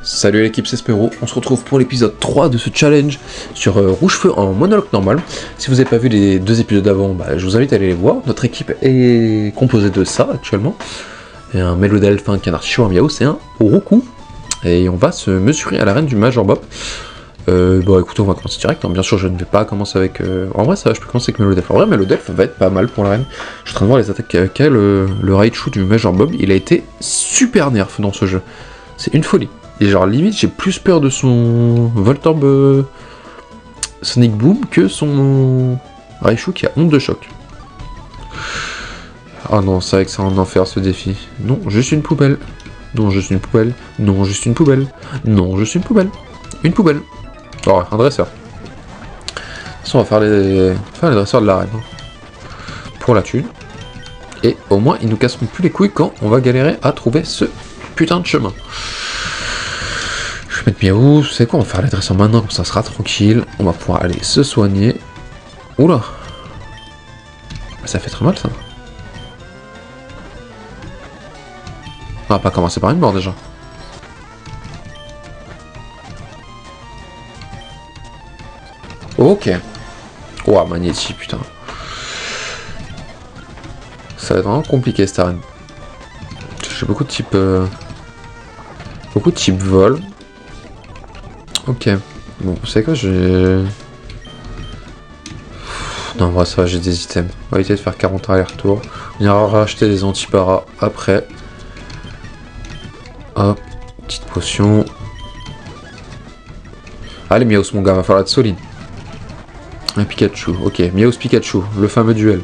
Salut l'équipe, c'est Spero, on se retrouve pour l'épisode 3 de ce challenge sur Rouge-Feu en monologue normal. Si vous n'avez pas vu les deux épisodes d'avant, je vous invite à aller les voir. Notre équipe est composée de ça actuellement. Et un Melodelph, un Canarchicho, un Miaou, c'est un Oroku. Et on va se mesurer à l'arène du Major Bob. Écoutez, on va commencer direct. Bien sûr, je ne vais pas commencer avec... En vrai, ça va, je peux commencer avec Melodelph. En vrai, Melodelph va être pas mal pour l'arène. Je suis en train de voir les attaques qu'a le Raichu du Major Bob. Il a été super nerf dans ce jeu. C'est une folie. Et genre, limite, j'ai plus peur de son Voltorb Sonic Boom que son Raichu qui a honte de choc. Ah non, c'est vrai que c'est un enfer ce défi. Non, je suis une poubelle. Non, je suis une poubelle. Non, je suis une poubelle. Non, je suis une poubelle. Une poubelle. Oh, un dresseur. De toute façon, on va faire les dresseurs de l'arène. Pour la thune. Et au moins, ils nous casseront plus les couilles quand on va galérer à trouver ce putain de chemin. Je vais mettre Miaou, c'est quoi, on va faire les dresseurs maintenant, comme ça sera tranquille. On va pouvoir aller se soigner. Oula. Ça fait très mal ça. On va pas commencer par une mort déjà. Ok. Ouah, Magnéti, putain. Ça va être vraiment compliqué cette arène. J'ai beaucoup de types... Beaucoup de types vol. Ok. Bon, vous savez quoi, j'ai... Non, en vrai, ça va, j'ai des items. On va éviter de faire 40 allers-retours. On ira racheter des antiparas après. Hop, petite potion. Allez, Miaous, mon gars, va falloir être solide. Un Pikachu, ok. Miaous Pikachu, le fameux duel.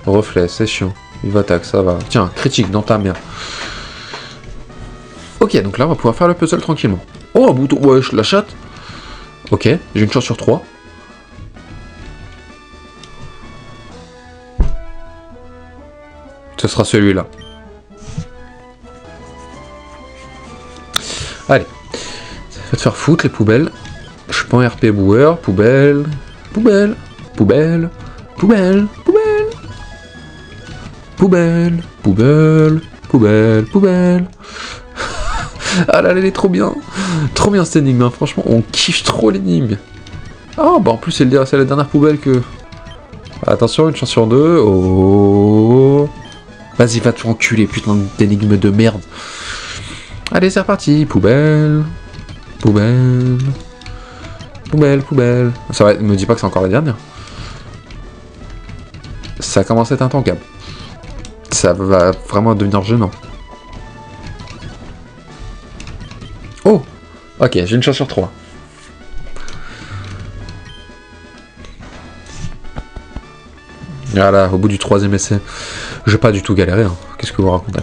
Reflet, c'est chiant. Il va attaque, ça va. Tiens, critique dans ta mère. Ok, donc là, on va pouvoir faire le puzzle tranquillement. Oh, un bouton, wesh, la chatte. Ok, j'ai une chance sur 3. Ce sera celui-là. Allez. Ça va te faire foutre, les poubelles. Je suis pas en RP boueur. Poubelle. Poubelle. Poubelle. Poubelle. Poubelle. Poubelle. Poubelle. Poubelle. Poubelle. Ah là, elle est trop bien. Trop bien cette énigme, hein. Franchement, on kiffe trop l'énigme. Ah, bah en plus, c'est la dernière poubelle que... Attention, une chance sur 2. Oh. Vas-y, va te enculer, putain d'énigme de merde. Allez, c'est reparti. Poubelle. Poubelle. Poubelle, poubelle. Ça va, me dis pas que c'est encore la dernière. Ça commence à être intankable. Ça va vraiment devenir gênant. Oh! Ok, j'ai une chance sur 3. Voilà, au bout du 3e essai. Je vais pas du tout galérer, hein. Qu'est-ce que vous racontez?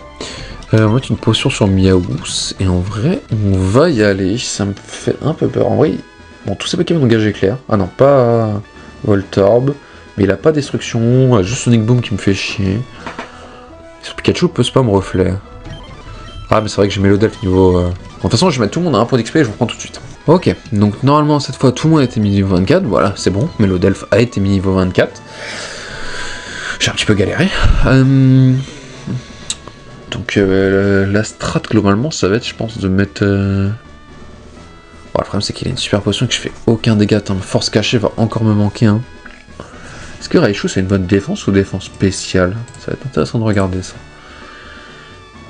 On va mettre une potion sur Miaous. Et en vrai, on va y aller. Ça me fait un peu peur. En vrai, bon, tous ces Pokémon ont gagé clair. Ah non, pas Voltorb. Mais il a pas destruction. Juste Sonic Boom qui me fait chier. Sur Pikachu peut spam reflet. Ah, mais c'est vrai que j'ai Melodelph niveau... Bon, de toute façon, je vais mettre tout le monde à 1 point d'XP et je vous reprends tout de suite. Ok, donc normalement, cette fois, tout le monde a été mis niveau 24. Voilà, c'est bon. Melodelph a été mis niveau 24. J'ai un petit peu galéré. Donc, la strat, globalement, ça va être, je pense, de mettre... Bon, le problème, c'est qu'il a une super potion et que je fais aucun dégât. Attends, force cachée va encore me manquer, hein. Est-ce que Raichu, c'est une bonne défense ou défense spéciale? Ça va être intéressant de regarder ça.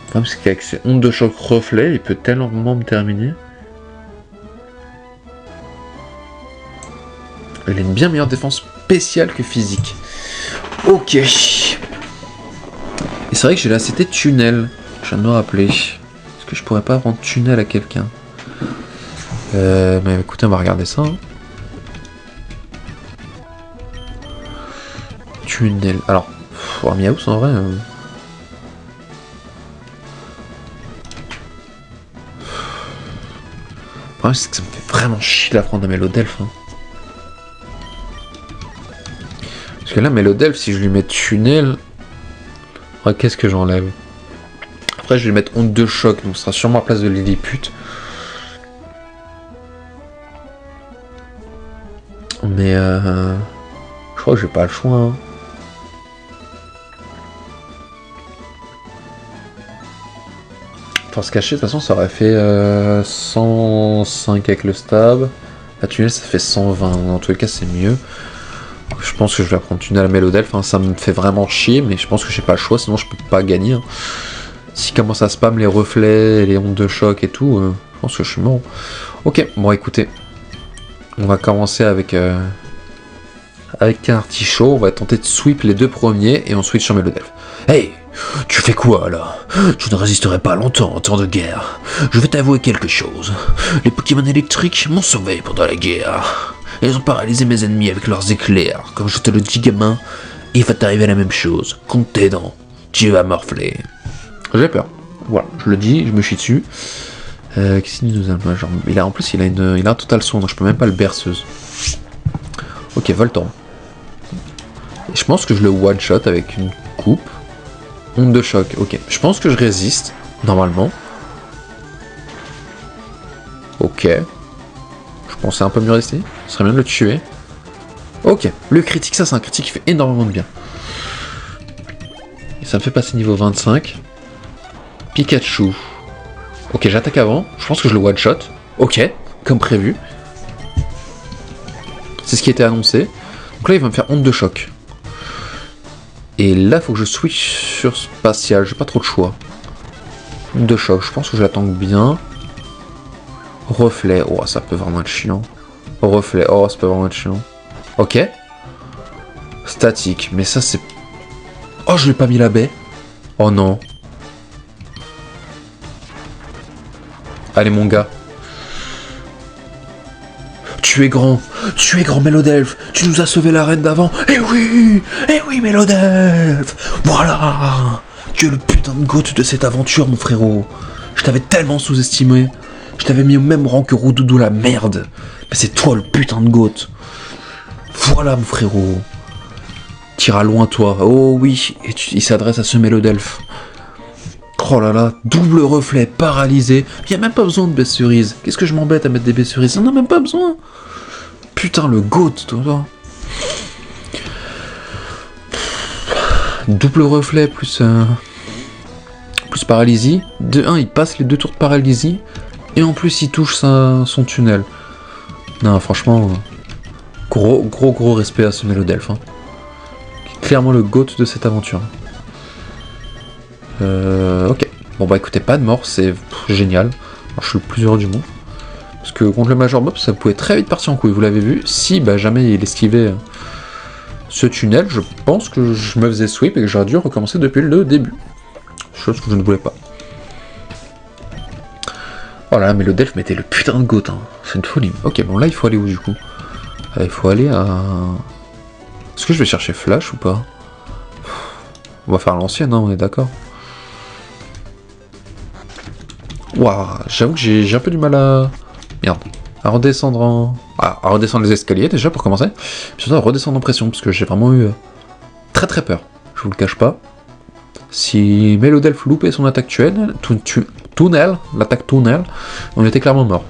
Le problème, c'est qu'avec ses ondes de choc reflet, il peut tellement me terminer. Il a une bien meilleure défense spéciale que physique. Ok. Et c'est vrai que j'ai la CT tunnel. Je viens de me rappeler. Est-ce que je pourrais pas rendre tunnel à quelqu'un? Mais écoutez, on va regarder ça. Hein. Tunnel. Alors, Miaous en vrai. Le problème, c'est que ça me fait vraiment chier la prendre à Melodelph. Hein. Parce que là, Melodelph, si je lui mets tunnel. Ouais, qu'est-ce que j'enlève? Après, je vais lui mettre onde de choc, donc ce sera sûrement à place de Lilliput. Mais je crois que j'ai pas le choix. Hein. Force cachée, de toute façon, ça aurait fait 105 avec le stab. La tunnel, ça fait 120. Dans tous les cas, c'est mieux. Je pense que je vais apprendre tunnel à Mélodelph. Hein. Ça me fait vraiment chier, mais je pense que j'ai pas le choix, sinon je peux pas gagner. Hein. S'il commence à spam les reflets, les ondes de choc et tout, je pense que je suis mort. Ok, bon, écoutez. On va commencer avec un artichaut. On va tenter de sweep les deux premiers et on switch sur Mélodelph. Hey! Tu fais quoi là? Je ne résisterai pas longtemps en temps de guerre. Je vais t'avouer quelque chose. Les Pokémon électriques m'ont sauvé pendant la guerre. Ils ont paralysé mes ennemis avec leurs éclairs. Comme je te le dis gamin, il va t'arriver la même chose. Compte tes dents. Tu vas morfler. J'ai peur. Voilà, je le dis, je me chie dessus. Qu'est-ce qu'il nous a genre, en plus il a un total son, donc je peux même pas le berceuse. Ok, Voltorb. Je pense que je le one shot avec une coupe. Onde de choc, ok. Je pense que je résiste, normalement. Ok. Je pensais un peu mieux rester. Ce serait bien de le tuer. Ok. Le critique, ça c'est un critique qui fait énormément de bien. Et ça me fait passer niveau 25. Pikachu. Ok, j'attaque avant. Je pense que je le one shot. Ok, comme prévu. C'est ce qui était annoncé. Donc là, il va me faire onde de choc. Et là, faut que je switch sur spatial, j'ai pas trop de choix. De choc, je pense que je la tank bien. Reflet, oh ça peut vraiment être chiant. Reflet, oh ça peut vraiment être chiant. Ok. Statique, mais ça c'est... Oh, je l'ai pas mis la baie. Oh non. Allez mon gars. Tu es grand Mélodelph, tu nous as sauvé la reine d'avant. Eh oui, Mélodelph. Voilà, tu es le putain de goat de cette aventure, mon frérot. Je t'avais tellement sous-estimé. Je t'avais mis au même rang que Roudoudou, la merde. Mais c'est toi le putain de goat. Voilà, mon frérot. T'iras loin, toi. Oh oui, et il s'adresse à ce Mélodelph. Oh là là, double reflet, paralysé. Il n'y a même pas besoin de baie cerise. Qu'est-ce que je m'embête à mettre des baies cerises? On n'a même pas besoin. Putain, le goat, toi. Double reflet plus paralysie. De 1, il passe les 2 tours de paralysie. Et en plus, il touche son tunnel. Non, franchement, gros respect à ce Mélodelph. Hein. Clairement le goat de cette aventure. Ok. Bon bah écoutez, pas de mort, c'est génial. Alors, je suis le plus heureux du monde. Parce que contre le Major Bob, ça pouvait très vite partir en couille, vous l'avez vu. Si bah jamais il esquivait ce tunnel, je pense que je me faisais sweep et que j'aurais dû recommencer depuis le début. Chose que je ne voulais pas. Oh là, mais le Delph mettait le putain de goat, hein. C'est une folie. Ok, bon là il faut aller où du coup? Il faut aller à... Est-ce que je vais chercher Flash ou pas? On va faire l'ancienne, hein, on est d'accord. Waouh, j'avoue que j'ai un peu du mal à... Merde. À redescendre en... Ah, à redescendre les escaliers déjà pour commencer. Puis surtout à redescendre en pression parce que j'ai vraiment eu très peur. Je vous le cache pas. Si Mélodelph loupait son attaque tunnel, l'attaque tunnel, on était clairement mort.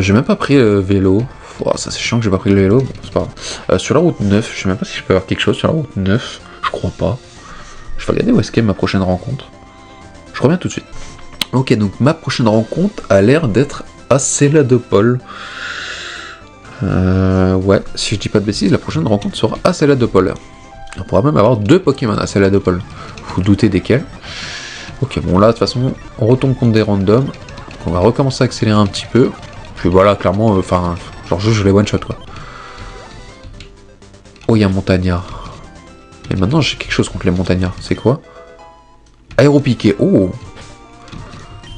J'ai même pas pris le vélo. Oh, ça c'est chiant que j'ai pas pris le vélo. Bon, c'est pas grave. Sur la route 9, je sais même pas si je peux avoir quelque chose sur la route 9. Je crois pas. Je vais regarder où est-ce qu'est ma prochaine rencontre. Je reviens tout de suite. Ok, donc ma prochaine rencontre a l'air d'être à Céladopol. Ouais, si je dis pas de bêtises, la prochaine rencontre sera à Céladopol. On pourra même avoir 2 Pokémon à Céladopol. Vous doutez desquels. Ok, bon là, de toute façon, on retombe contre des randoms. On va recommencer à accélérer un petit peu. Puis voilà, clairement, enfin, genre je les one-shot, quoi. Oh, il y a un montagnard. Et maintenant, j'ai quelque chose contre les montagnards. C'est quoi? Aéropiqué. Oh!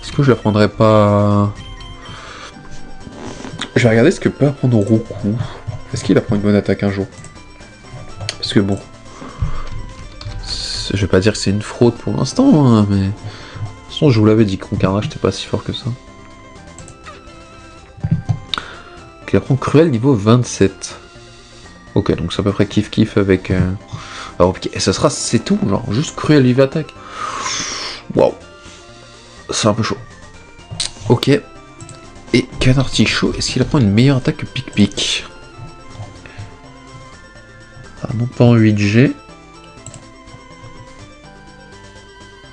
Est-ce que je la prendrais pas... Je vais regarder ce que peut apprendre Roku. Est-ce qu'il apprend une bonne attaque un jour? Parce que bon... Je vais pas dire que c'est une fraude pour l'instant, hein, mais... De toute façon, je vous l'avais dit, Concarnage, j'étais pas si fort que ça. Il apprend Cruel niveau 27. Ok, donc c'est à peu près kiff avec... Et ça sera, c'est tout, genre, juste Cruel niveau attaque. Waouh. C'est un peu chaud. Ok. Et Canartichaud, est-ce qu'il apprend une meilleure attaque que Pic-Pic? Ah non, pas en 8G.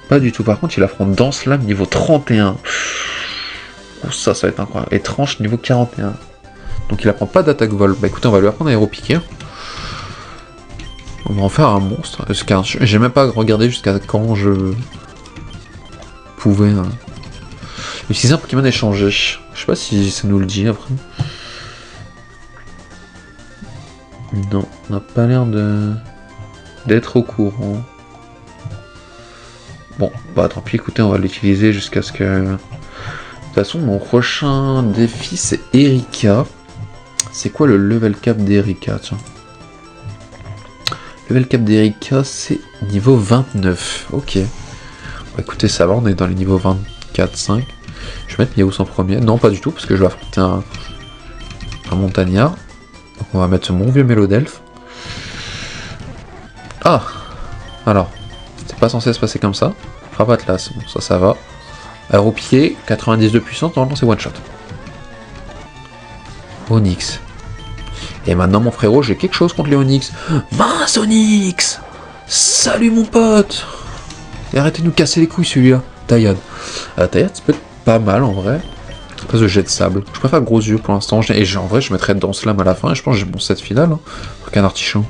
Pas du tout. Par contre, il affronte Danslam niveau 31. Oh, ça va être incroyable. Et Tranche niveau 41. Donc il apprend pas d'attaque vol. Bah écoutez, on va lui apprendre aéropiquer. On va en faire un monstre. J'ai même pas regardé jusqu'à quand je pouvais utiliser un Pokémon échangé. Je sais pas si ça nous le dit après. Non, on n'a pas l'air d'être au courant. Bon, bah tant pis, écoutez, on va l'utiliser jusqu'à ce que... De toute façon, mon prochain défi, c'est Erika. C'est quoi le level cap d'Erika, tiens? Level cap d'Erika, c'est niveau 29. Ok. Bah écoutez, ça va, on est dans les niveaux 24, 5. Je vais mettre Miaous en premier. Non, pas du tout, parce que je vais affronter un montagnard. Donc on va mettre mon vieux Mélodelphe. Ah! Alors, c'était pas censé se passer comme ça. Frappe Atlas, bon, ça va. Aéropied, 90 de puissance, normalement c'est one shot. Onyx. Et maintenant mon frérot, j'ai quelque chose contre les Onyx. Mince Onyx! Salut mon pote! Et arrêtez de nous casser les couilles celui-là. Taillade. Taillade, ça peut être pas mal en vrai. Espèce de jet de sable. Je préfère gros yeux pour l'instant. Et en vrai, je mettrais Danslam à la fin. Et je pense que j'ai mon set final. Hein, pour qu'un artichaut.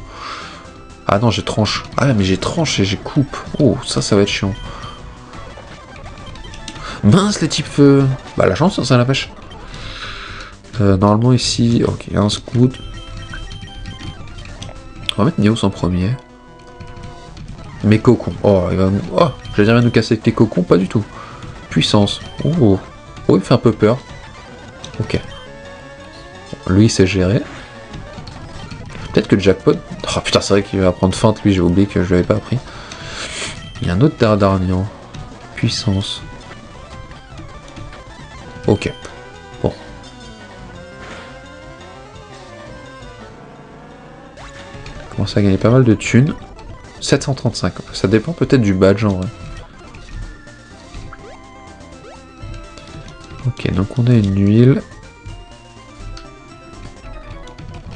Ah non, j'ai tranche. Ah mais j'ai tranche et j'ai coupe. Oh, ça va être chiant. Mince les types. Bah la chance, ça la pêche. Normalement ici, ok, un scout. On va mettre Neos en premier. Mes cocons. Oh, il va nous... Oh, j'allais dire nous casser avec tes cocons, pas du tout. Puissance. Oh, il me fait un peu peur. Ok. Lui, il sait gérer. Peut-être que le jackpot... Oh putain, c'est vrai qu'il va prendre feinte, lui, j'ai oublié que je l'avais pas appris. Il y a un autre Dardarnian. Puissance. Ok. Bon. Commence à gagner pas mal de thunes. 735. Ça dépend peut-être du badge en vrai. Ok, donc on a une huile.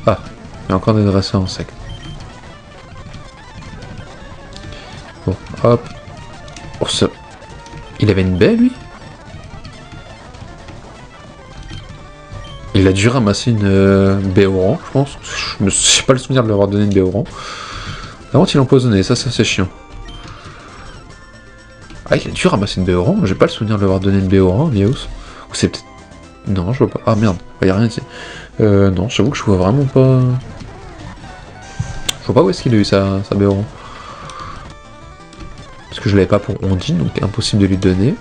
Ah, il y a encore des dresseurs en sec. Bon, hop. Oh, ça... Il avait une baie, lui? Il a dû ramasser une baie orange, je pense. Je n'ai pas le souvenir de lui avoir donné une baie orange. Par contre, il a empoisonné, ça c'est chiant. Ah, il a dû ramasser une baie orange? J'ai pas le souvenir de lui avoir donné une baie orange, Miaous. Ou c'est peut-être... Non, je vois pas. Ah merde, il y a rien ici. Non, j'avoue que je vois vraiment pas... Je vois pas où est-ce qu'il a eu sa baie orange. Parce que je l'avais pas pour Ondine, donc impossible de lui donner.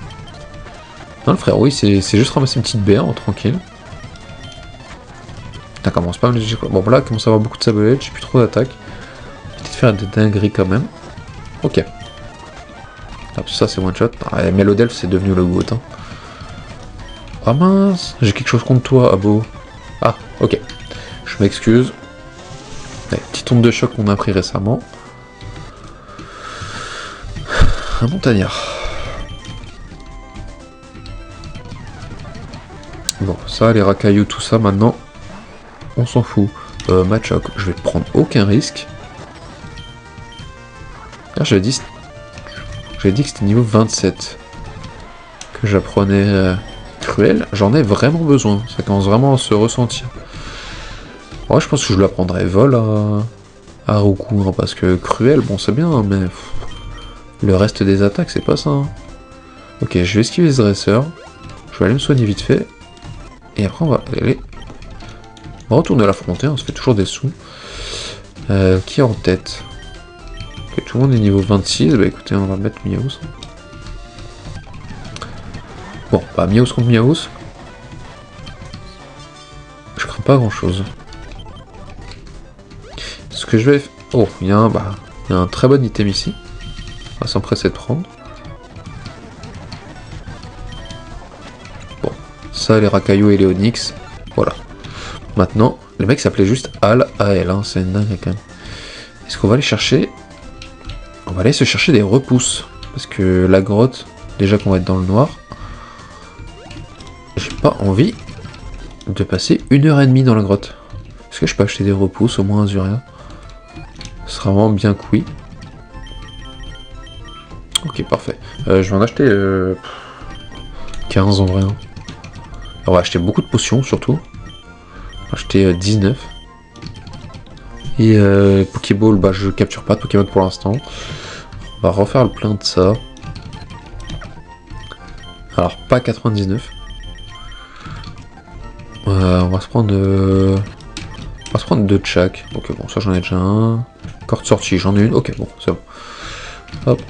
Non, le frère, oui, c'est juste ramasser une petite baie, tranquille. Putain, commence pas à me léger quoi. Bon, là, il commence à avoir beaucoup de sabolettes, j'ai plus trop d'attaque. Peut-être faire des dingueries quand même. Ok. Hop, ça, c'est one shot. Ah, Mélodelphe, c'est devenu le goût. Hein. Ah mince, j'ai quelque chose contre toi, Abo. Ah, ok. Je m'excuse. Petite onde de choc qu'on a pris récemment. Un montagnard. Bon, ça, les racailloux, tout ça, maintenant, on s'en fout. Machoc, je vais prendre aucun risque. Ah, j'avais dit que c'était niveau 27. Que j'apprenais cruel. J'en ai vraiment besoin. Ça commence vraiment à se ressentir. Ouais, je pense que je l'apprendrai vol à Roku, hein, parce que cruel, bon, c'est bien, hein, mais... Le reste des attaques, c'est pas ça. Hein. Ok, je vais esquiver ce dresseur. Je vais aller me soigner vite fait. Et après, on va aller... On va retourner l'affronter, on se fait toujours des sous. Qui est en tête? Ok, tout le monde est niveau 26. Bah écoutez, on va mettre Miaous. Bon, bah Miaous contre Miaous. Je crains pas grand-chose. Ce que je vais... Oh, il y a un très bon item ici. On va s'empresser de prendre. Bon, ça, les racailloux et les onyx. Voilà. Maintenant, le mec s'appelait juste Al AL, hein, c'est une dingue quand même. Est-ce qu'on va aller chercher... On va aller se chercher des repousses. Parce que la grotte, déjà qu'on va être dans le noir, j'ai pas envie de passer 1h30 dans la grotte. Est-ce que je peux acheter des repousses, au moins Azuria? Ce sera vraiment bien couilles. Ok, parfait. Je vais en acheter 15 en vrai. Hein. On va acheter beaucoup de potions surtout. On va acheter 19. Et Pokéball, bah je capture pas de Pokémon pour l'instant. On va refaire le plein de ça. Alors pas 99. On va se prendre... On va se prendre 2 de chaque. Ok, bon, ça j'en ai déjà un. Corde sortie, j'en ai une. Ok, bon, c'est bon. Hop.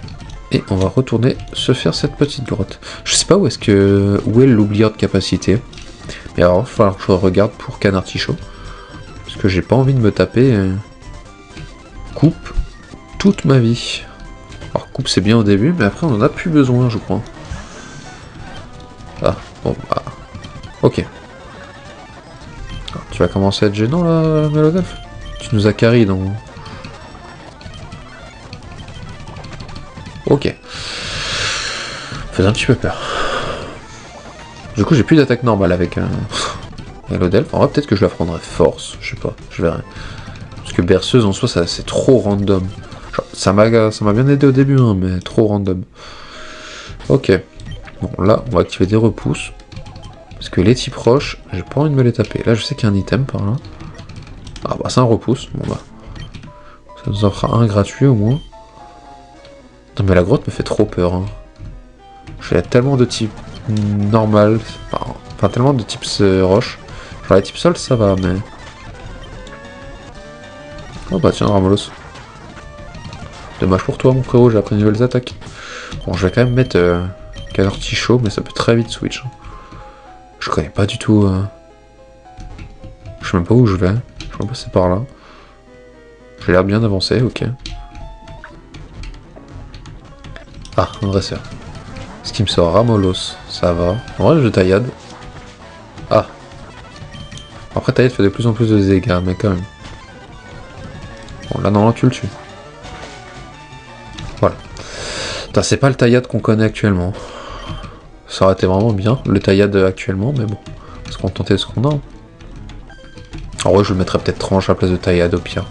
Et on va retourner se faire cette petite grotte. Je sais pas où est l'oublieur de capacité. Mais alors, il va falloir que je regarde pour Canartichaud. Parce que j'ai pas envie de me taper coupe toute ma vie. Alors coupe c'est bien au début, mais après on en a plus besoin, je crois. Ah, bon, bah... Ok. Alors, tu vas commencer à être gênant là, Melodelf. Tu nous as carry dans... Ok. Faisait un petit peu peur. Du coup j'ai plus d'attaque normale avec Melodelf. En vrai peut-être que je la prendrais force, je sais pas, je verrai. Parce que berceuse en soi c'est trop random. Genre, ça m'a bien aidé au début, hein, mais trop random. Ok. Bon là on va activer des repousses. Parce que les types roches, j'ai pas envie de me les taper. Là je sais qu'il y a un item par là. Ah bah c'est un repousse, bon bah. Ça nous en fera un gratuit au moins. Non mais la grotte me fait trop peur. Hein. J'ai tellement de types normal, enfin tellement de types roches. Genre les types sol ça va mais... Oh bah tiens Ramolos. Dommage pour toi mon frérot, j'ai appris de nouvelles attaques. Bon je vais quand même mettre Canartichaud mais ça peut très vite switch. Je connais pas du tout... Je sais même pas où je vais. Je vais passer par là. J'ai l'air bien d'avancer, ok. Ah, un dresseur. Ce qui me sort Ramolos, ça va. En vrai, je taillade. Ah. Après, taillade fait de plus en plus de dégâts, mais quand même. Bon, là, non, là, tu le tues. Voilà. C'est pas le taillade qu'on connaît actuellement. Ça aurait été vraiment bien, le taillade actuellement, mais bon. On va se contenter de ce qu'on a. En vrai, je le mettrais peut-être tranche à la place de taillade au pire.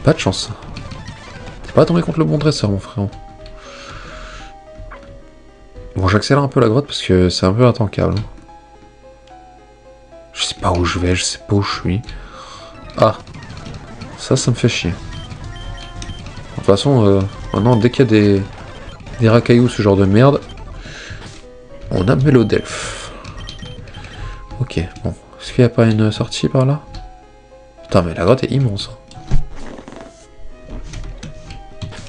Pas de chance. T'es pas tombé contre le bon dresseur, mon frère. Bon, j'accélère un peu la grotte parce que c'est un peu intankable. Je sais pas où je vais, je sais pas où je suis. Ah, ça me fait chier. De toute façon, maintenant, dès qu'il y a des racailloux, ce genre de merde, on a Melodelf. Ok, bon. Est-ce qu'il n'y a pas une sortie par là? Putain, mais la grotte est immense.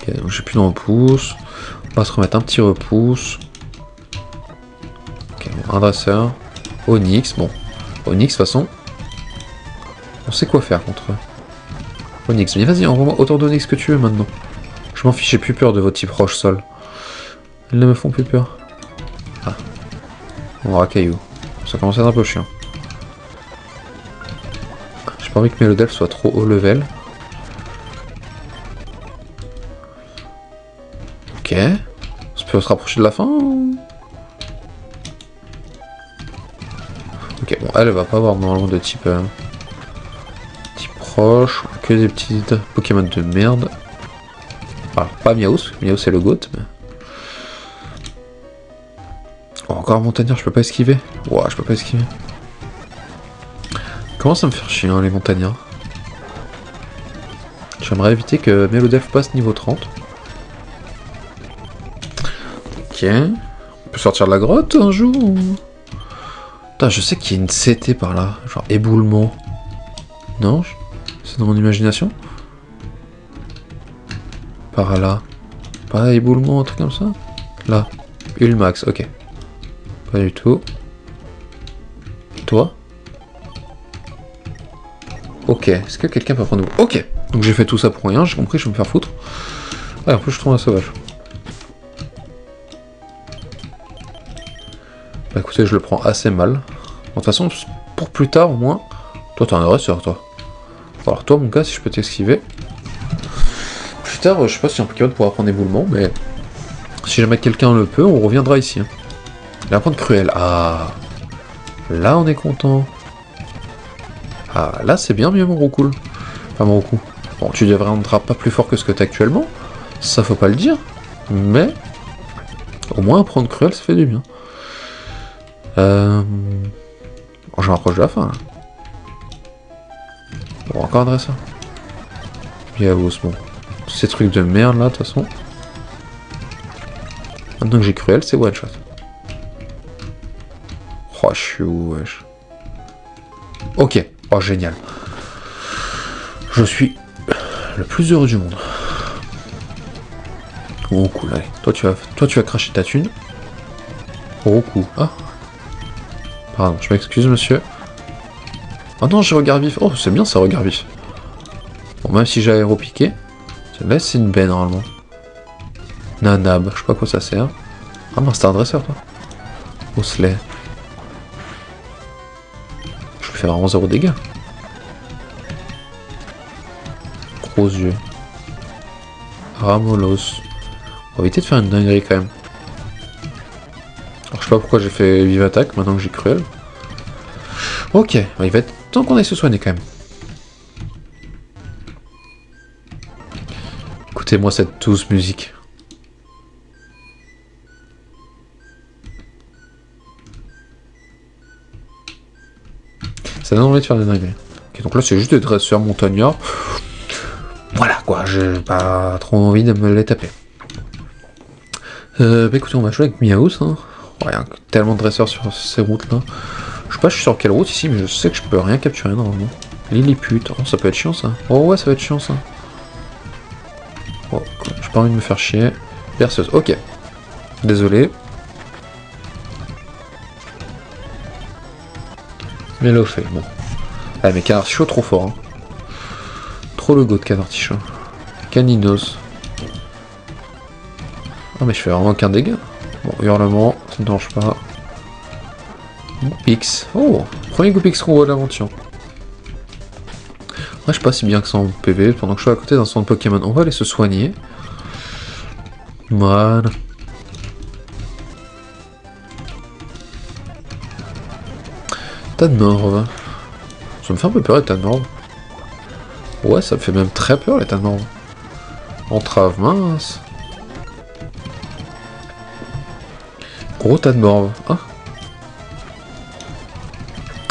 Ok, donc j'ai plus de repousse. On va se remettre un petit repousse. Ok, bon, un dresseur. Onyx, bon. Onyx, de toute façon, on sait quoi faire contre eux. Onyx, mais vas-y, envoie-moi autant d'Onyx que tu veux maintenant. Je m'en fiche, j'ai plus peur de vos types roches sol. Elles ne me font plus peur. Ah. Bon, racaillou. Ça commence à être un peu chiant. J'ai pas envie que Melodelf soit trop haut level. Ok. On peut se rapprocher de la fin ou... Ok, bon, elle va pas avoir normalement de type... type proche, que des petits Pokémon de merde. Alors, pas Miaus, Miaus c'est le GOAT, mais... Oh, encore un montagnard, je peux pas esquiver. Ouah, je peux pas esquiver. Comment ça me fait chier, hein, les montagnards. J'aimerais éviter que Melodelf passe niveau 30. Ok. On peut sortir de la grotte un jour ou... Putain, je sais qu'il y a une CT par là. Genre éboulement. Non? C'est dans mon imagination? Par là. Pas éboulement, un truc comme ça? Là. Ulmax, ok. Pas du tout. Toi? Ok, est-ce que quelqu'un peut prendre... Ok, donc j'ai fait tout ça pour rien, j'ai compris, je vais me faire foutre. Ah, en plus je trouve un sauvage. Bah écoutez, je le prends assez mal. De toute façon, pour plus tard au moins... Toi t'es un dresseur, toi. Alors toi mon gars, si je peux t'esquiver... Plus tard, je sais pas si un Pokémon pourra prendre éboulement, mais... Si jamais quelqu'un le peut, on reviendra ici. Hein. Il va prendre Cruel. Ah... Là on est content. Ah, là c'est bien mieux mon Roucoule. Enfin mon Roucou. Bon, tu deviendras pas plus fort que ce que t'es actuellement. Ça faut pas le dire. Mais, au moins prendre cruel, ça fait du bien. Oh, je m'approche de la fin, là. Bon, encore un dresseur. Biaos, bon. Ces trucs de merde, là, de toute façon. Maintenant que j'ai cruel, c'est one shot. Oh, je suis où, wesh. Ok. Oh, génial. Je suis le plus heureux du monde. Oh, cool, allez. Toi, tu vas cracher ta thune. Oh, cool. Ah. Pardon, je m'excuse, monsieur. Oh non, j'ai regard vif. Oh, c'est bien, ça, regard vif. Bon, même si j'ai aéropiqué, là, c'est une baie, normalement. Nanab, je sais pas à quoi ça sert. Ah non, c'était un dresseur, toi. Osley. Je lui fais vraiment 0 dégâts. Gros yeux. Ramolos. On va éviter de faire une dinguerie quand même. Alors je sais pas pourquoi j'ai fait vive attaque maintenant que j'ai cruel. Ok, il va être temps qu'on aille se soigner quand même. Écoutez-moi cette douce musique. Ça donne envie de faire des dingueries. Ok, donc là c'est juste des dresseurs montagnards. Voilà quoi, j'ai pas trop envie de me les taper. Bah écoutez, on va jouer avec Miaus. Hein. Oh, y a tellement de dresseurs sur ces routes là. Je sais pas, je suis sur quelle route ici, mais je sais que je peux rien capturer normalement. Lilliput, oh ça peut être chiant ça. Oh ouais, ça va être chiant ça. Oh, j'ai pas envie de me faire chier. Perceuse, ok. Désolé. Mais le fait, bon. Ah mais Canartichaud trop fort. Hein. Trop le go de Canartichaud. Caninos. Ah mais je fais vraiment aucun dégât. Bon, hurlement, ça ne dérange pas. Goupix. Oh, premier Goupix qu'on voit de l'aventure. Ouais, je sais pas si bien que ça en PV pendant que je suis à côté d'un centre Pokémon. On va aller se soigner. Voilà. Tas de morve. Ça me fait un peu peur les tas de morve. Ouais, ça me fait même très peur les tas de morve. Entrave, mince. Gros tas de morve. Ah.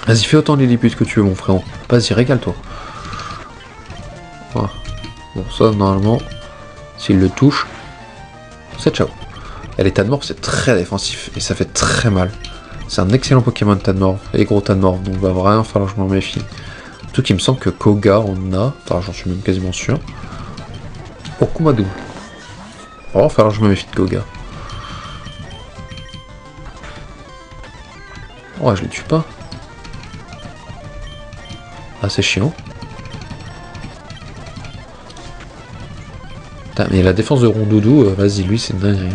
Vas-y, fais autant de Lilliput que tu veux, mon frérot. Vas-y, régale-toi. Ah. Bon, ça, normalement, s'il le touche, c'est ciao. Et les tas de morve, c'est très défensif et ça fait très mal. C'est un excellent Pokémon tas de morve et gros tas de morve, donc va vraiment falloir que je m'en méfie. Surtout qu'il me semble que Koga en a, enfin j'en suis même quasiment sûr. Oh, Kumadou. Il va falloir que je me méfie de Koga. Oh, je les tue pas. Ah, c'est chiant. Putain, mais la défense de Rondoudou, vas-y, lui, c'est dingue.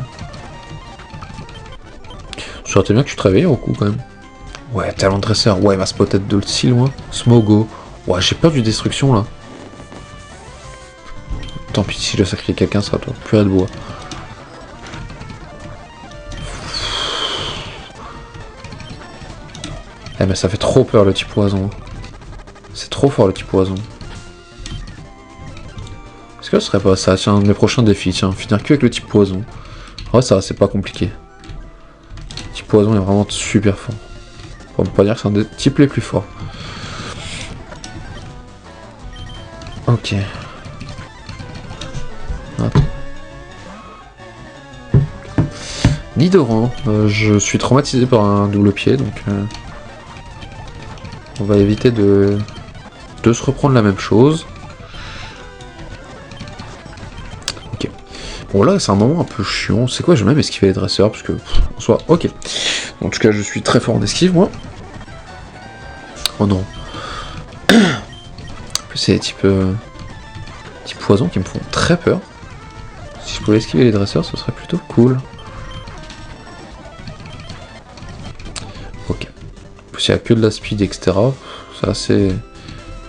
Je saurais bien que tu te réveilles au coup quand même. Ouais, tellement de dresseur. Ouais, il va se peut-être de si loin. Smogo. Ouais, j'ai peur du destruction là. Tant pis, si je dois sacrifier quelqu'un, ça sera toi. Purée de bois. Eh mais ça fait trop peur le type poison. C'est trop fort le type poison. Est-ce que ce serait pas ça? Tiens, un de mes prochains défis, tiens, finir que avec le type poison. Ouais, ça, c'est pas compliqué. Le type poison est vraiment super fort. Pour ne pas dire que c'est un des types les plus forts. Ok. Attends. Nidoran, je suis traumatisé par un double pied, donc on va éviter de se reprendre la même chose. Ok. Bon là c'est un moment un peu chiant, c'est quoi, je vais même esquiver les dresseurs, parce que en soi, ok. En tout cas je suis très fort en esquive moi. Oh non. En plus c'est les types poison qui me font très peur. Si je pouvais esquiver les dresseurs, ce serait plutôt cool. Ok. S'il n'y a que de la speed, etc. C'est assez...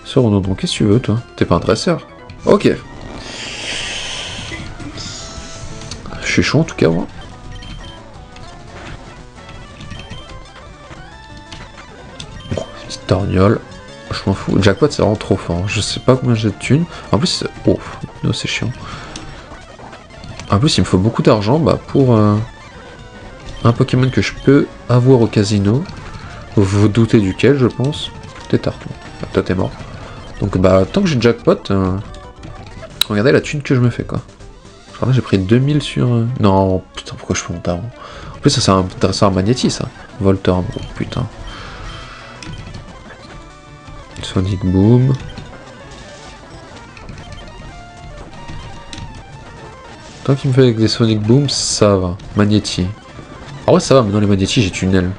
Sur donc qu'est-ce que tu veux, toi? T'es pas un dresseur? Ok. Je suis chaud en tout cas, moi. Bon, petite torgnole. Je m'en fous. Jackpot, c'est vraiment trop fort. Je sais pas combien j'ai de thunes. En plus, oh, c'est chiant. En plus, il me faut beaucoup d'argent pour un Pokémon que je peux avoir au casino. Vous vous doutez duquel, je pense. T'es Tartou. Ah, toi, t'es mort. Donc, tant que j'ai jackpot, regardez la thune que je me fais, quoi. Je crois que j'ai pris 2000 sur... Non, putain, pourquoi je fais mon tarot? En plus, ça, c'est un dresseur Magnéti, ça. Voltorb, oh, putain. Sonic Boom. Tant qu'il me fait avec des Sonic Boom, ça va. Magnéti. Ah ouais, ça va, mais dans les Magnéti, j'ai tunnel.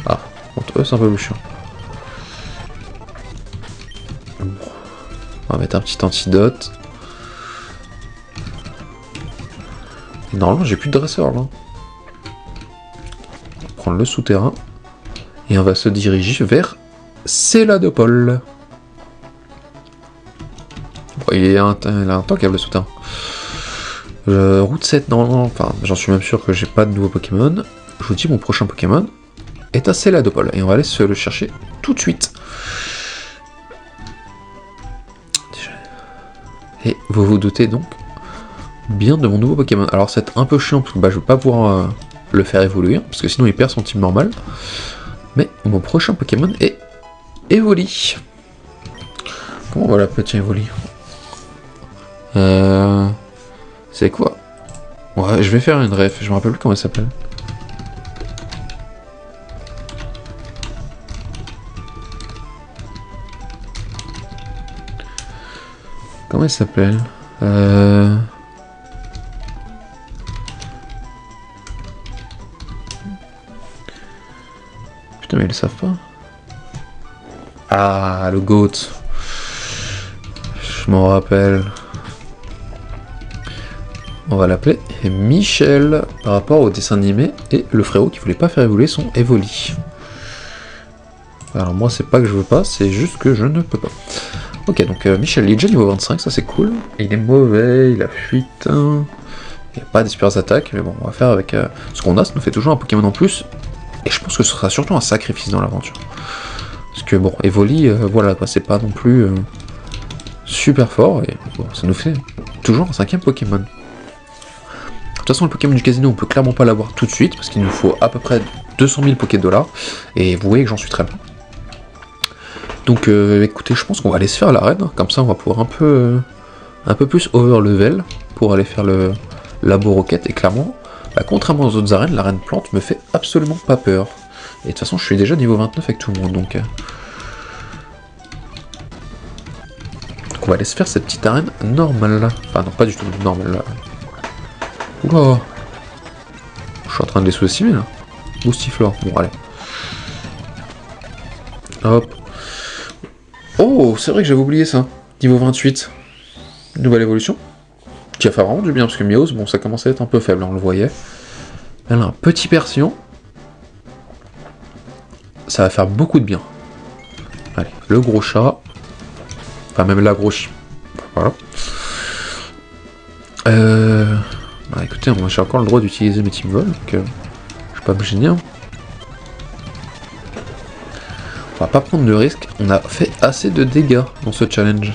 Ah, contre eux, c'est un peu plus chiant. On va mettre un petit antidote. Et normalement, j'ai plus de dresseur là. On va prendre le souterrain. Et on va se diriger vers Céladopole. Bon, il a un temps câble le souterrain. Route 7, normalement, enfin, j'en suis même sûr que j'ai pas de nouveau Pokémon. Je vous dis, mon prochain Pokémon est à Céladopole. Et on va aller se le chercher tout de suite. Et vous vous doutez donc bien de mon nouveau Pokémon. Alors c'est un peu chiant parce que je vais pas pouvoir le faire évoluer, parce que sinon il perd son type normal. Mais mon prochain Pokémon est Evoli. Comment on va l'appeler, tiens, Evoli? C'est quoi? Ouais, je vais faire une ref, je me rappelle plus comment elle s'appelle. Comment elle s'appelle? Putain, mais ils le savent pas. Ah, le GOAT. Je m'en rappelle. On va l'appeler Michel, par rapport au dessin animé et le frérot qui voulait pas faire évoluer son Evoli. Alors moi, c'est pas que je veux pas, c'est juste que je ne peux pas. Ok, donc Michel, il est déjà niveau 25, ça c'est cool. Il est mauvais, il a fuite. Il n'y a pas des super attaques, mais bon, on va faire avec ce qu'on a, ça nous fait toujours un Pokémon en plus. Et je pense que ce sera surtout un sacrifice dans l'aventure. Parce que bon, Evoli, voilà, quoi, c'est pas non plus super fort, et bon, ça nous fait toujours un 5ème Pokémon. De toute façon, le Pokémon du casino, on peut clairement pas l'avoir tout de suite, parce qu'il nous faut à peu près 200 000 Poké-Dollars, et vous voyez que j'en suis très loin. Donc écoutez, je pense qu'on va aller se faire l'arène, comme ça on va pouvoir un peu plus over level pour aller faire le labo roquette, et clairement, contrairement aux autres arènes, l'arène plante me fait absolument pas peur. Et de toute façon je suis déjà niveau 29 avec tout le monde, donc on va aller se faire cette petite arène normale là. Enfin non, pas du tout normale là. Oula, je suis en train de les sous-estimer là. Boostiflore, bon allez. Hop. Oh, c'est vrai que j'avais oublié ça. Niveau 28. Nouvelle évolution. Qui va faire vraiment du bien, parce que Miaus, bon, ça commençait à être un peu faible, on le voyait. Elle a un petit Persion. Ça va faire beaucoup de bien. Allez, le gros chat. Enfin, même la grosse... Voilà. Écoutez, moi j'ai encore le droit d'utiliser mes Team Vol, donc je vais pas me gêner. On va pas prendre de risques, on a fait assez de dégâts dans ce challenge.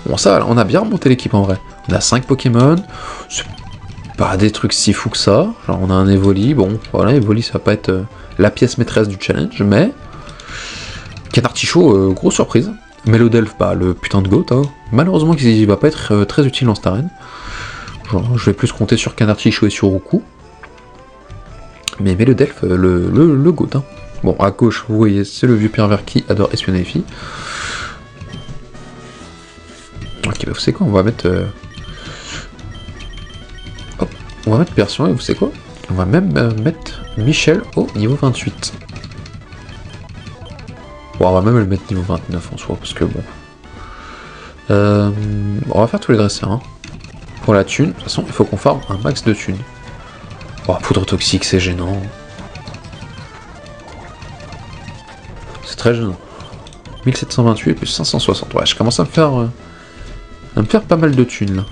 Bon ça, on a bien remonté l'équipe en vrai. On a 5 Pokémon, c'est pas des trucs si fous que ça. Genre on a un Evoli, bon voilà, Evoli ça va pas être la pièce maîtresse du challenge, mais... Canartichaud, grosse surprise. Melodelph, le putain de GOAT, hein. Malheureusement il va pas être très utile dans cette arène. Genre je vais plus compter sur Canartichaud et sur Roku. Mais Melodelph, le GOAT, hein. Bon, à gauche, vous voyez, c'est le vieux pervers qui adore espionner les filles. Ok, vous savez quoi, on va mettre... Hop, on va mettre Persion, et vous savez quoi, on va même mettre Michel au niveau 28. Bon, on va même le mettre niveau 29 en soi, parce que bon... on va faire tous les dresseurs, hein. Pour la thune, de toute façon, il faut qu'on farme un max de thunes. Oh, poudre toxique, c'est gênant. Très gênant. 1728 plus 560. Ouais, je commence à me faire pas mal de thunes là.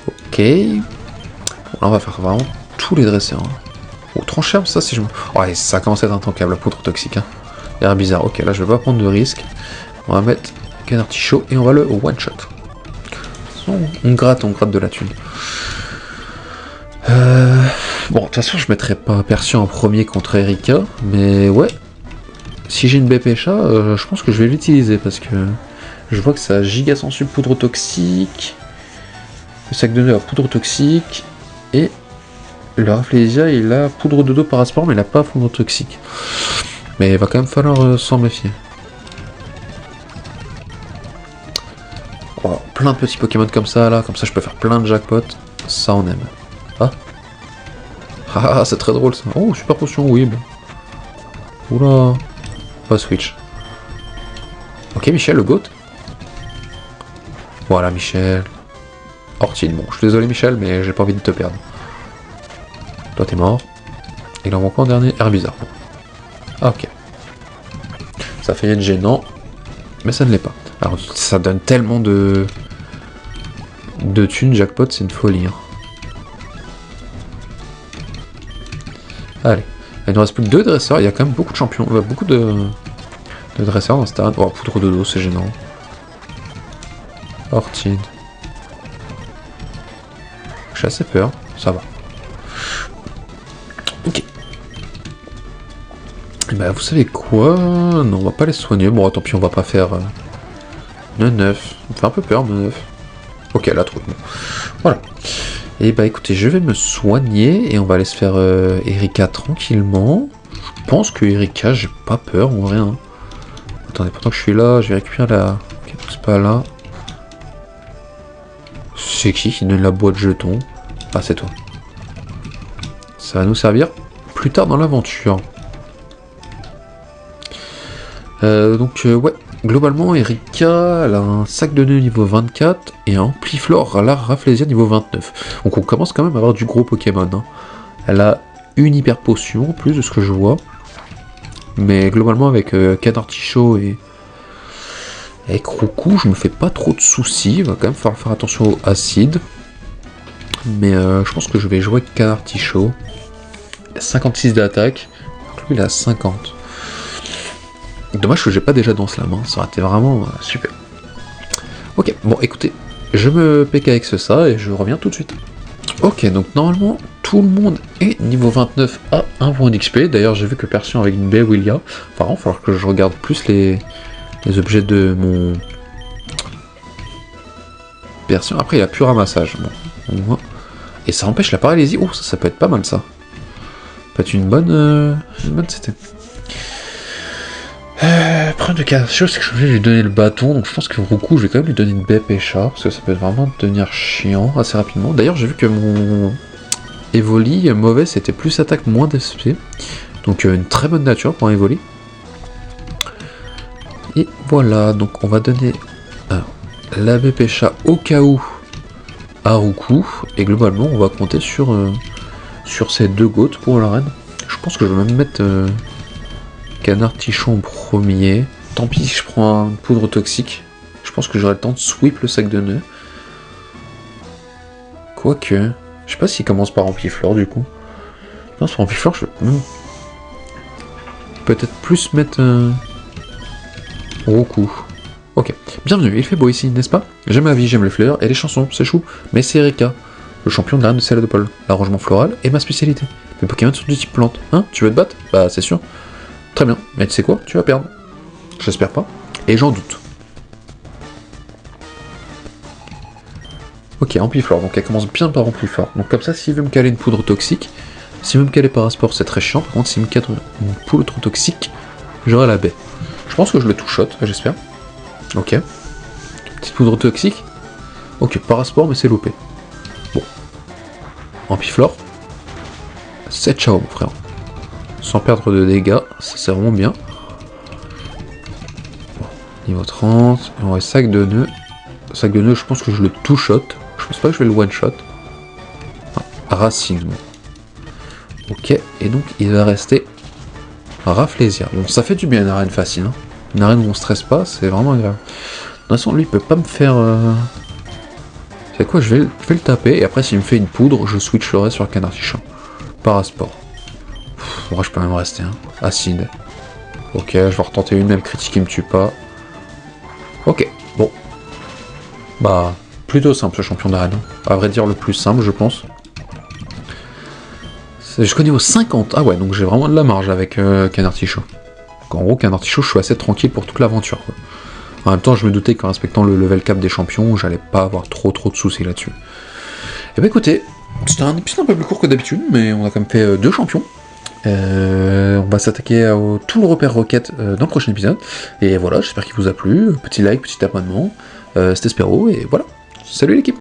Ok. Bon, là on va faire vraiment tous les dresseurs. Hein. Oh, tranchère, ça si je me... Ouais, ça commence à être intankable, la poudre toxique. Hein. L'air bizarre. Ok, là je vais pas prendre de risque. On va mettre canard artichaut et on va le one shot. On gratte de la thune. Bon, de toute façon, je mettrai pas Percy en premier contre Erika, mais ouais. Si j'ai une BPSha, je pense que je vais l'utiliser parce que je vois que ça a giga sensible poudre toxique. Le sac de nœuds a poudre toxique. Et le Rafflesia, il a poudre de dos parasport, mais il a pas poudre toxique. Mais il va quand même falloir s'en méfier. Oh, plein de petits Pokémon comme ça, là. Comme ça, je peux faire plein de jackpots. Ça, on aime. Ah, ah, c'est très drôle ça. Oh, super potion, oui. Bon. Oula. Pas switch. Ok, Michel, le GOAT. Voilà, Michel. Ortine, bon, je suis désolé, Michel, mais j'ai pas envie de te perdre. Toi, t'es mort. Il en manque quoi en dernier? Herbizarre. Bon. Ah, ok. Ça fait être gênant, mais ça ne l'est pas. Alors, ça donne tellement de thunes, jackpot, c'est une folie. Hein. Allez, il nous reste plus que 2 dresseurs, il y a quand même beaucoup de champions, beaucoup de dresseurs dans cette arène. Oh, poudre de dos, c'est gênant. Ortide. J'ai assez peur, ça va. Ok. Bah vous savez quoi? Non, on va pas les soigner. Bon, tant pis, on va pas faire... 9. On fait un peu peur, 9. Ok, la troupe. Bon. Voilà. Et bah écoutez, je vais me soigner et on va aller se faire Erika tranquillement. Je pense que Erika, j'ai pas peur en vrai. Hein. Attendez, pendant que je suis là, je vais récupérer la... Ok, c'est pas là. C'est qui donne la boîte jetons? Ah, c'est toi. Ça va nous servir plus tard dans l'aventure. Ouais. Globalement, Erika, elle a un sac de nœuds niveau 24 et un Ampliflore à la Rafflesia niveau 29. Donc on commence quand même à avoir du gros Pokémon. Hein. Elle a une hyper potion en plus de ce que je vois. Mais globalement avec canard artichaut et Roucou, je me fais pas trop de soucis. Il va quand même falloir faire attention au acide. Mais je pense que je vais jouer avec canard artichaut. 56 d'attaque. Lui il a 50. Dommage que j'ai pas déjà dans la main, ça aurait été vraiment super. Ok, bon écoutez, je me PK avec ça et je reviens tout de suite. Ok, donc normalement tout le monde est niveau 29 à 1 point d'XP. D'ailleurs j'ai vu que Percy avec une baie où il y a. Enfin, il va falloir que je regarde plus les objets de mon Percy. Après il a plus ramassage. Bon, et ça empêche la paralysie. Oh, ça peut être pas mal ça. Ça peut être une bonne c'était. Problème de cas, c'est que je vais lui donner le bâton, donc je pense que Roucou, je vais quand même lui donner une BPSha, parce que ça peut vraiment devenir chiant assez rapidement. D'ailleurs, j'ai vu que mon Evoli mauvais, c'était plus attaque, moins d'SP, donc une très bonne nature pour un Evoli. Et voilà, donc on va donner la BPSha au cas où à Roucou, et globalement, on va compter sur ces 2 GOAT pour l'arène. Je pense que je vais même mettre... Canard artichaut en premier. Tant pis si je prends un poudre toxique. Je pense que j'aurai le temps de sweep le sac de nœuds. Quoique. Je sais pas s'il commence par Ampliflore du coup. Non, sur Ampliflore, je vais peut-être plus mettre Roucou. Ok. Bienvenue, il fait beau ici, n'est-ce pas? J'aime la vie, j'aime les fleurs et les chansons, c'est chou. Mais c'est Erika, le champion de l'arène de Celle de Paul. L'arrangement floral est ma spécialité. Mes Pokémon sont du type plante. Hein? Tu veux te battre? Bah, c'est sûr. Très bien, mais tu sais quoi? Tu vas perdre. J'espère pas. Et j'en doute. Ok, Ampliflore. Donc elle commence bien par Ampliflore. Donc comme ça, s'il veut me caler une poudre toxique, s'il veut me caler Parasport, c'est très chiant. Par contre, s'il me cale une poudre toxique, j'aurai la baie. Je pense que je le two-shot, j'espère. Ok. Petite poudre toxique. Ok, Parasport, mais c'est loupé. Bon. Ampliflore. C'est ciao, mon frère. Sans perdre de dégâts, ça c'est vraiment bien. Bon, niveau 30, on aurait sac de nœuds. Sac de nœuds, je pense que je le two-shot. Je pense pas que je vais le one-shot. Racine. Ok, et donc il va rester Rafflesia. Bon, ça fait du bien une arène facile. Hein. Une arène où on stresse pas, c'est vraiment agréable. De toute façon, lui, il peut pas me faire... C'est quoi, je vais le taper, et après, s'il me fait une poudre, je switcherai sur canard artichaut. Parasport. Moi je peux même rester, hein. Acide. Ok, je vais retenter une, même critique qui me tue pas. Ok, bon. Bah, plutôt simple ce champion d'arène. À vrai dire, le plus simple, je pense. C'est jusqu'au niveau 50. Ah ouais, donc j'ai vraiment de la marge avec Canartichaud. Donc en gros, Canartichaud, je suis assez tranquille pour toute l'aventure. En même temps, je me doutais qu'en respectant le level cap des champions, j'allais pas avoir trop de soucis là-dessus. Et bah écoutez, c'était un épisode un peu plus court que d'habitude, mais on a quand même fait 2 champions. On va s'attaquer à tout le repère Rocket dans le prochain épisode. Et voilà, j'espère qu'il vous a plu. Petit like, petit abonnement. C'était Spero, et voilà. Salut l'équipe!